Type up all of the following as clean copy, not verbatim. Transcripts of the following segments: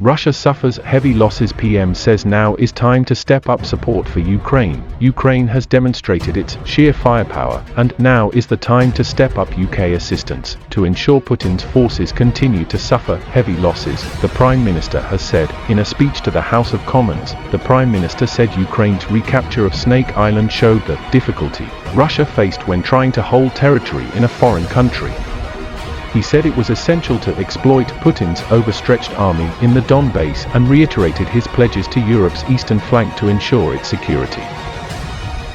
Russia suffers heavy losses. PM says now is time to step up support for Ukraine. Ukraine has demonstrated its sheer firepower, and now is the time to step up UK assistance to ensure Putin's forces continue to suffer heavy losses, the Prime Minister has said. In a speech to the House of Commons, the Prime Minister said Ukraine's recapture of Snake Island showed the difficulty Russia faced when trying to hold territory in a foreign country. He said it was essential to exploit Putin's overstretched army in the Donbass and reiterated his pledges to Europe's eastern flank to ensure its security.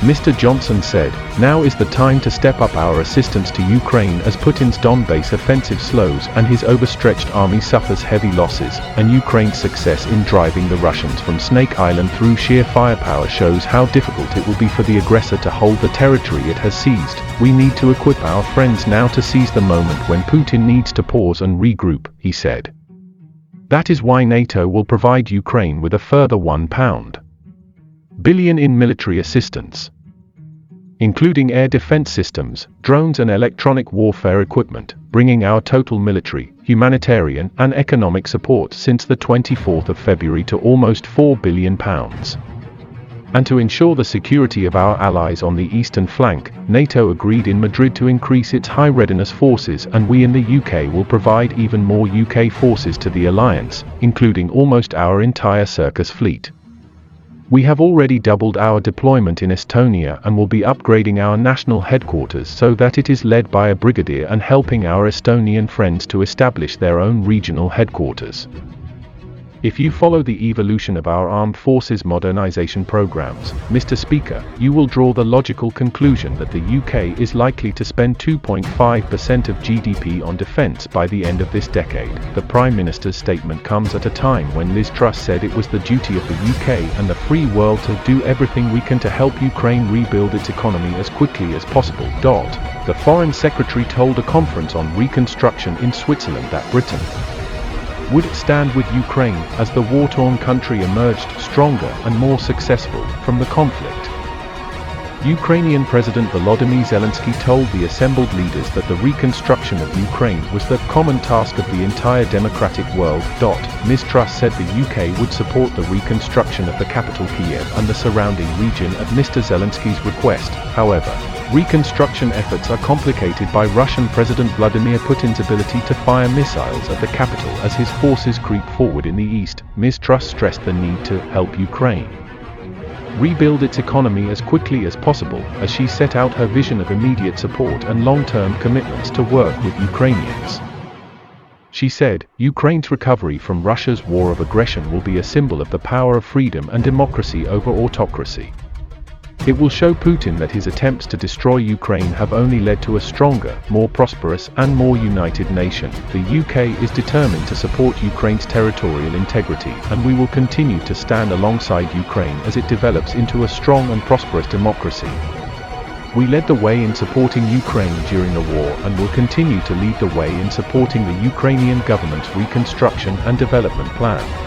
Mr. Johnson said, now is the time to step up our assistance to Ukraine as Putin's Donbass offensive slows and his overstretched army suffers heavy losses, and Ukraine's success in driving the Russians from Snake Island through sheer firepower shows how difficult it will be for the aggressor to hold the territory it has seized. We need to equip our friends now to seize the moment when Putin needs to pause and regroup, he said. That is why NATO will provide Ukraine with a further £1 billion in military assistance, including air defense systems, drones and electronic warfare equipment, bringing our total military, humanitarian and economic support since the 24th of February to almost £4 billion. And to ensure the security of our allies on the eastern flank, NATO agreed in Madrid to increase its high readiness forces, and we in the UK will provide even more UK forces to the alliance, including almost our entire Circus fleet. We have already doubled our deployment in Estonia and will be upgrading our national headquarters so that it is led by a brigadier and helping our Estonian friends to establish their own regional headquarters. If you follow the evolution of our armed forces modernization programs, Mr. Speaker, you will draw the logical conclusion that the UK is likely to spend 2.5% of GDP on defense by the end of this decade. The Prime Minister's statement comes at a time when Liz Truss said it was the duty of the UK and the free world to do everything we can to help Ukraine rebuild its economy as quickly as possible. The Foreign Secretary told a conference on reconstruction in Switzerland that Britain would stand with Ukraine as the war-torn country emerged stronger and more successful from the conflict. Ukrainian President Volodymyr Zelensky told the assembled leaders that the reconstruction of Ukraine was the common task of the entire democratic world. Ms. Truss said the UK would support the reconstruction of the capital Kiev and the surrounding region at Mr. Zelensky's request. However, reconstruction efforts are complicated by Russian President Vladimir Putin's ability to fire missiles at the capital as his forces creep forward in the east. Ms. Truss stressed the need to help Ukraine rebuild its economy as quickly as possible, as she set out her vision of immediate support and long-term commitments to work with Ukrainians. She said, Ukraine's recovery from Russia's war of aggression will be a symbol of the power of freedom and democracy over autocracy. It will show Putin that his attempts to destroy Ukraine have only led to a stronger, more prosperous and more united nation. The UK is determined to support Ukraine's territorial integrity, and we will continue to stand alongside Ukraine as it develops into a strong and prosperous democracy. We led the way in supporting Ukraine during the war and will continue to lead the way in supporting the Ukrainian government's reconstruction and development plan.